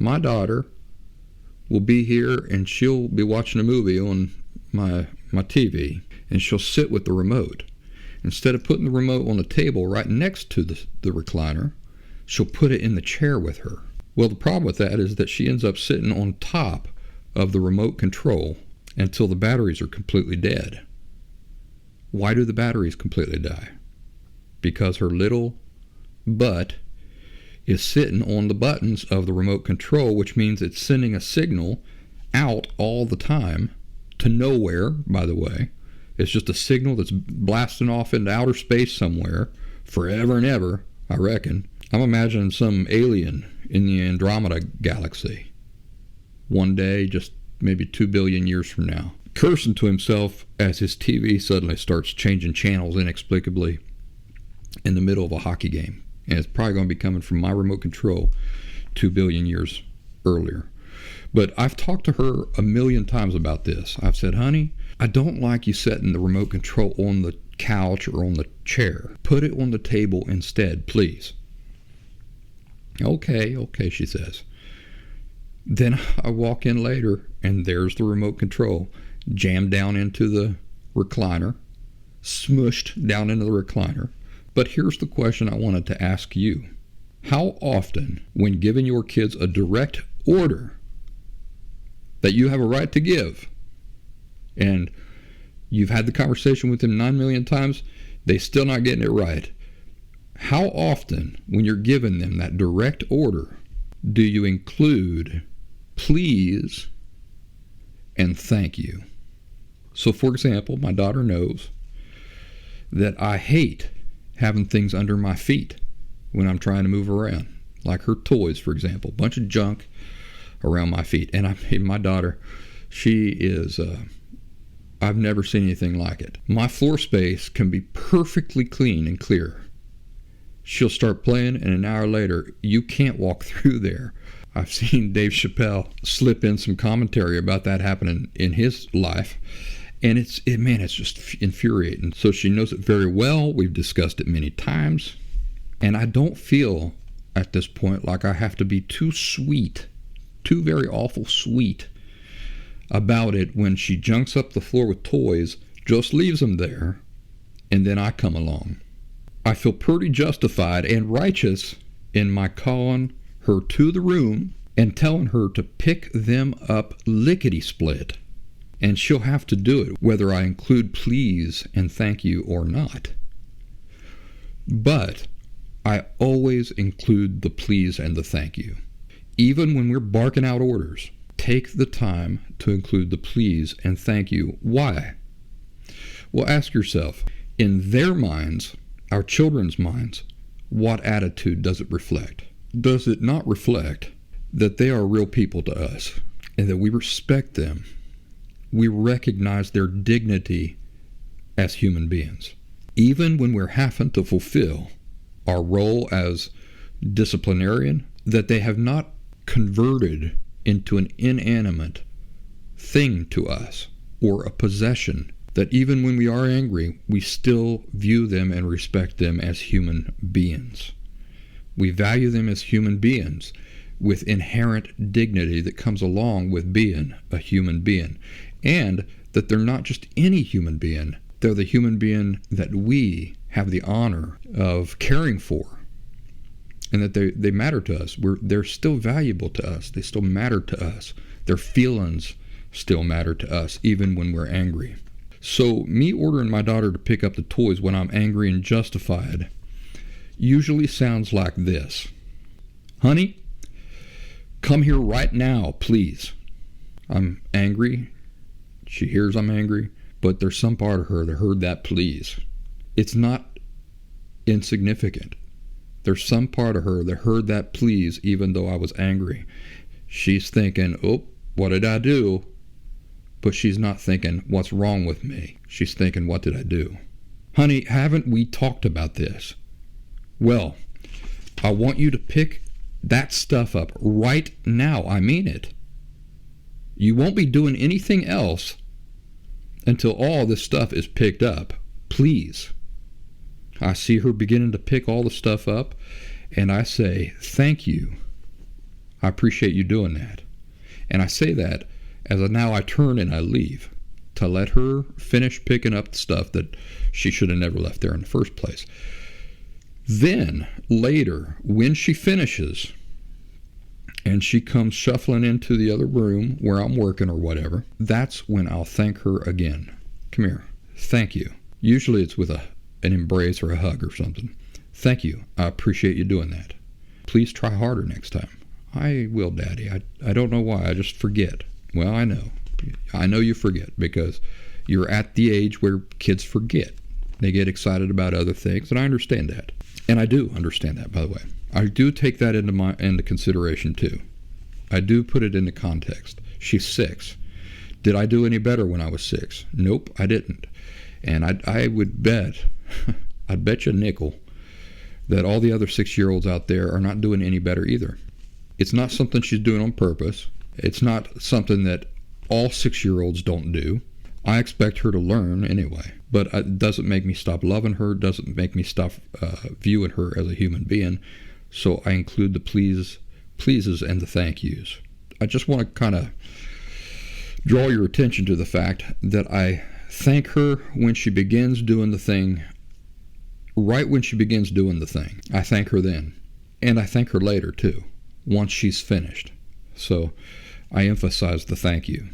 my daughter will be here and she'll be watching a movie on my TV, and she'll sit with the remote. Instead of putting the remote on the table right next to the recliner, she'll put it in the chair with her. Well, the problem with that is that she ends up sitting on top of the remote control until the batteries are completely dead. Why do the batteries completely die? Because her little butt is sitting on the buttons of the remote control, which means it's sending a signal out all the time to nowhere, by the way. It's just a signal that's blasting off into outer space somewhere forever and ever, I reckon. I'm imagining some alien in the Andromeda galaxy one day, just maybe 2 billion years from now, cursing to himself as his TV suddenly starts changing channels inexplicably in the middle of a hockey game. And it's probably going to be coming from my remote control 2 billion years earlier. But I've talked to her a million times about this. I've said, honey, I don't like you setting the remote control on the couch or on the chair. Put it on the table instead, please. Okay, she says. Then I walk in later, and there's the remote control jammed down into the recliner, smushed down into the recliner. But here's the question I wanted to ask you. How often, when giving your kids a direct order that you have a right to give, and you've had the conversation with them 9 million times, they still not getting it right, how often, when you're giving them that direct order, do you include please and thank you? So, for example, my daughter knows that I hate having things under my feet when I'm trying to move around, like her toys, for example, a bunch of junk around my feet. And my daughter, she is, I've never seen anything like it. My floor space can be perfectly clean and clear. She'll start playing, and an hour later, you can't walk through there. I've seen Dave Chappelle slip in some commentary about that happening in his life, and it's just infuriating. So she knows it very well. We've discussed it many times, and I don't feel at this point like I have to be too very awful sweet about it when she junks up the floor with toys, just leaves them there, and then I come along. I feel pretty justified and righteous in my calling her to the room and telling her to pick them up lickety-split. And she'll have to do it whether I include please and thank you or not. But I always include the please and the thank you. Even when we're barking out orders, take the time to include the please and thank you. Why? Well, ask yourself, in their minds, our children's minds, what attitude does it reflect? Does it not reflect that they are real people to us and that we respect them? We recognize their dignity as human beings. Even when we're having to fulfill our role as disciplinarian, that they have not converted into an inanimate thing to us or a possession, that even when we are angry, we still view them and respect them as human beings. We value them as human beings with inherent dignity that comes along with being a human being. And that they're not just any human being, they're the human being that we have the honor of caring for. And that they matter to us. They're still valuable to us. They still matter to us. Their feelings still matter to us, even when we're angry. So me ordering my daughter to pick up the toys when I'm angry and justified usually sounds like this. Honey, come here right now, please. I'm angry. She hears I'm angry, but there's some part of her that heard that please. It's not insignificant. There's some part of her that heard that please even though I was angry. She's thinking, oh, what did I do? But she's not thinking, what's wrong with me? She's thinking, what did I do? Honey, haven't we talked about this? Well, I want you to pick that stuff up right now. I mean it. You won't be doing anything else until all this stuff is picked up. Please. I see her beginning to pick all the stuff up, and I say, thank you. I appreciate you doing that. And I say that as now I turn and I leave to let her finish picking up the stuff that she should have never left there in the first place. Then, later, when she finishes and she comes shuffling into the other room where I'm working or whatever, that's when I'll thank her again. Come here. Thank you. Usually it's with an embrace or a hug or something. Thank you. I appreciate you doing that. Please try harder next time. I will, Daddy. I don't know why. I just forget. Well, I know. I know you forget because you're at the age where kids forget. They get excited about other things, and I understand that. And I do understand that, by the way. I do take that into consideration, too. I do put it into context. She's 6. Did I do any better when I was 6? Nope, I didn't. And I would bet, I'd bet you a nickel that all the other 6-year-olds out there are not doing any better either. It's not something she's doing on purpose. It's not something that all 6-year-olds don't do. I expect her to learn anyway, but it doesn't make me stop loving her, doesn't make me stop viewing her as a human being. So I include the pleases and the thank yous. I just want to kind of draw your attention to the fact that I thank her when she begins doing the thing, right when she begins doing the thing. I thank her then. And I thank her later too, once she's finished. So I emphasize the thank you.